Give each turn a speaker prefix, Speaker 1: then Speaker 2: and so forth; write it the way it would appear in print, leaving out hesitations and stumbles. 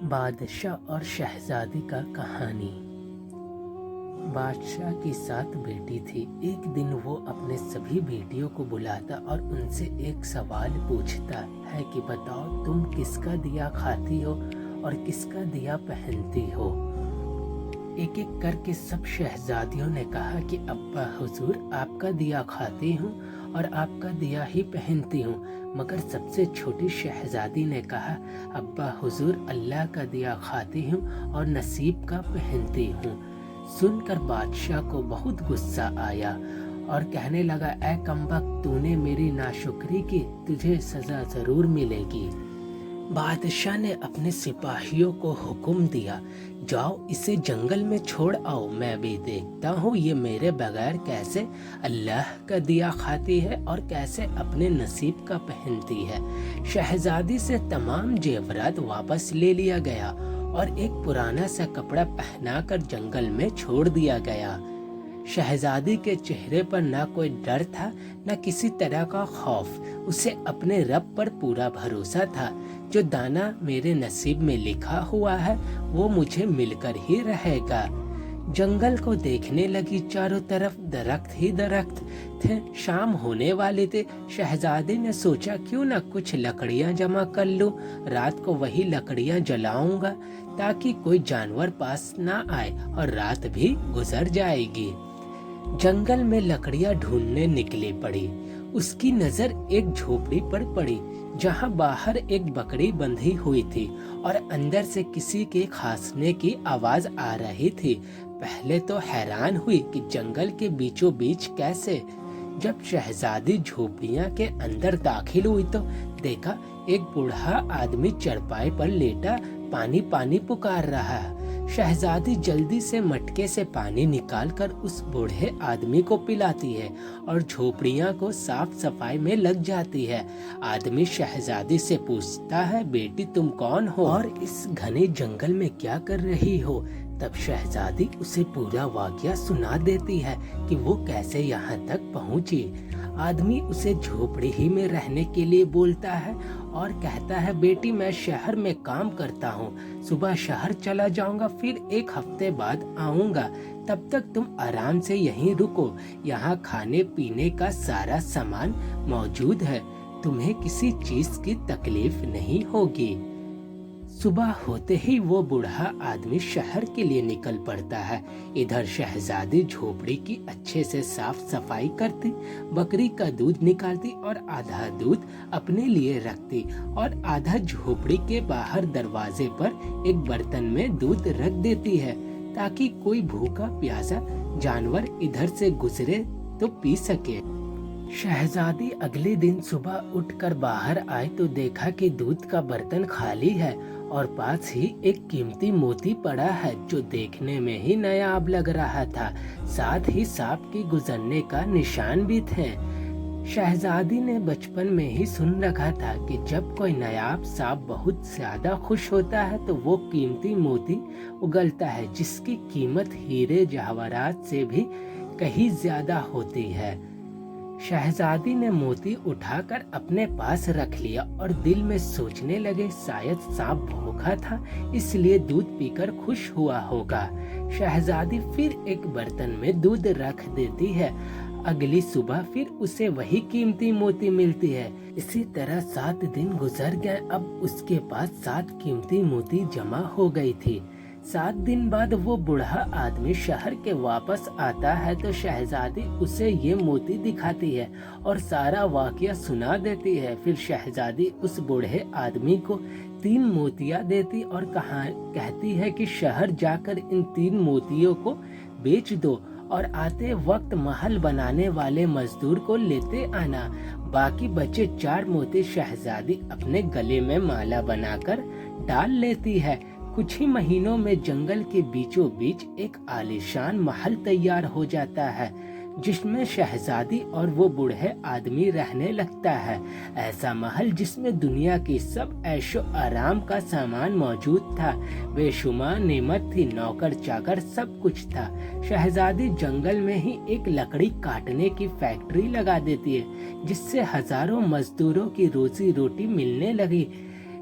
Speaker 1: بادشاہ اور شہزادی کا کہانی۔ بادشاہ کی 7 بیٹی تھی۔ ایک دن وہ اپنے سبھی بیٹیوں کو بلاتا اور ان سے ایک سوال پوچھتا ہے کہ بتاؤ تم کس کا دیا کھاتی ہو اور کس کا دیا پہنتی ہو۔ ایک ایک کر کے سب شہزادیوں نے کہا کہ ابا حضور آپ کا دیا کھاتی ہوں اور آپ کا دیا ہی پہنتی ہوں، مگر سب سے چھوٹی شہزادی نے کہا ابا حضور اللہ کا دیا کھاتی ہوں اور نصیب کا پہنتی ہوں۔ سن کر بادشاہ کو بہت غصہ آیا اور کہنے لگا اے کمبخت تو نے میری ناشکری کی، تجھے سزا ضرور ملے گی۔ بادشاہ نے اپنے سپاہیوں کو حکم دیا جاؤ اسے جنگل میں چھوڑ آؤ، میں بھی دیکھتا ہوں یہ میرے بغیر کیسے اللہ کا دیا کھاتی ہے اور کیسے اپنے نصیب کا پہنتی ہے۔ شہزادی سے تمام زیورات واپس لے لیا گیا اور ایک پرانا سا کپڑا پہنا کر جنگل میں چھوڑ دیا گیا۔ شہزادی کے چہرے پر نہ کوئی ڈر تھا نہ کسی طرح کا خوف، اسے اپنے رب پر پورا بھروسہ تھا۔ جو دانا میرے نصیب میں لکھا ہوا ہے وہ مجھے مل کر ہی رہے گا۔ جنگل کو دیکھنے لگی، چاروں طرف درخت ہی درخت تھے۔ شام ہونے والی تھی۔ شہزادی نے سوچا کیوں نہ کچھ لکڑیاں جمع کر لوں، رات کو وہی لکڑیاں جلاؤں گا تاکہ کوئی جانور پاس نہ آئے اور رات بھی گزر جائے گی۔ جنگل میں لکڑیاں ڈھونڈنے نکلی پڑی۔ اس کی نظر ایک جھوپڑی پر پڑی جہاں باہر ایک بکری بندھی ہوئی تھی اور اندر سے کسی کے کھانسنے کی آواز آ رہی تھی۔ پہلے تو حیران ہوئی کہ جنگل کے بیچوں بیچ کیسے۔ جب شہزادی جھوپڑیاں کے اندر داخل ہوئی تو دیکھا ایک بوڑھا آدمی چرپائی پر لیٹا پانی پانی پکار رہا ہے۔ شہزادی جلدی سے مٹکے سے پانی نکال کر اس بوڑھے آدمی کو پلاتی ہے اور جھوپڑیاں کو صاف صفائی میں لگ جاتی ہے۔ آدمی شہزادی سے پوچھتا ہے بیٹی تم کون ہو اور اس گھنے جنگل میں کیا کر رہی ہو؟ تب شہزادی اسے پورا واقعہ سنا دیتی ہے کہ وہ کیسے یہاں تک پہنچی۔ آدمی اسے جھوپڑی ہی میں رہنے کے لیے بولتا ہے اور کہتا ہے بیٹی میں شہر میں کام کرتا ہوں، صبح شہر چلا جاؤں گا پھر 1 ہفتے بعد آؤں گا، تب تک تم آرام سے یہیں رکو، یہاں کھانے پینے کا سارا سامان موجود ہے، تمہیں کسی چیز کی تکلیف نہیں ہوگی۔ صبح ہوتے ہی وہ بوڑھا آدمی شہر کے لیے نکل پڑتا ہے۔ ادھر شہزادی جھوپڑی کی اچھے سے صاف صفائی کرتی، بکری کا دودھ نکالتی اور آدھا دودھ اپنے لیے رکھتی اور آدھا جھوپڑی کے باہر دروازے پر ایک برتن میں دودھ رکھ دیتی ہے تاکہ کوئی بھوکا پیاسا جانور ادھر سے گزرے تو پی سکے۔ شہزادی اگلے دن صبح اٹھ کر باہر آئی تو دیکھا کہ دودھ کا برتن خالی ہے اور پاس ہی ایک قیمتی موتی پڑا ہے جو دیکھنے میں ہی نایاب لگ رہا تھا، ساتھ ہی سانپ کی گزرنے کا نشان بھی تھے۔ شہزادی نے بچپن میں ہی سن رکھا تھا کہ جب کوئی نایاب سانپ بہت زیادہ خوش ہوتا ہے تو وہ قیمتی موتی اگلتا ہے جس کی قیمت ہیرے جواہرات سے بھی کہیں زیادہ ہوتی ہے۔ شہزادی نے موتی اٹھا کر اپنے پاس رکھ لیا اور دل میں سوچنے لگے شاید سانپ بھوکا تھا اس لیے دودھ پی کر خوش ہوا ہوگا۔ شہزادی پھر ایک برتن میں دودھ رکھ دیتی ہے۔ اگلی صبح پھر اسے وہی قیمتی موتی ملتی ہے۔ اسی طرح 7 دن گزر گئے۔ اب اس کے پاس 7 قیمتی موتی جمع ہو گئی تھی۔ 7 دن بعد وہ بوڑھا آدمی شہر کے واپس آتا ہے تو شہزادی اسے یہ موتی دکھاتی ہے اور سارا واقعہ سنا دیتی ہے۔ پھر شہزادی اس بوڑھے آدمی کو 3 موتیاں دیتی اور کہتی ہے کہ شہر جا کر ان 3 موتیوں کو بیچ دو اور آتے وقت محل بنانے والے مزدور کو لیتے آنا۔ باقی بچے 4 موتی شہزادی اپنے گلے میں مالا بنا کر ڈال لیتی ہے۔ کچھ ہی مہینوں میں جنگل کے بیچوں بیچ ایک عالیشان محل تیار ہو جاتا ہے جس میں شہزادی اور وہ بوڑھے آدمی رہنے لگتا ہے۔ ایسا محل جس میں دنیا کی سب عیش و آرام کا سامان موجود تھا، بے شمار نعمت تھی، نوکر چاکر سب کچھ تھا۔ شہزادی جنگل میں ہی ایک لکڑی کاٹنے کی فیکٹری لگا دیتی ہے جس سے ہزاروں مزدوروں کی روزی روٹی ملنے لگی۔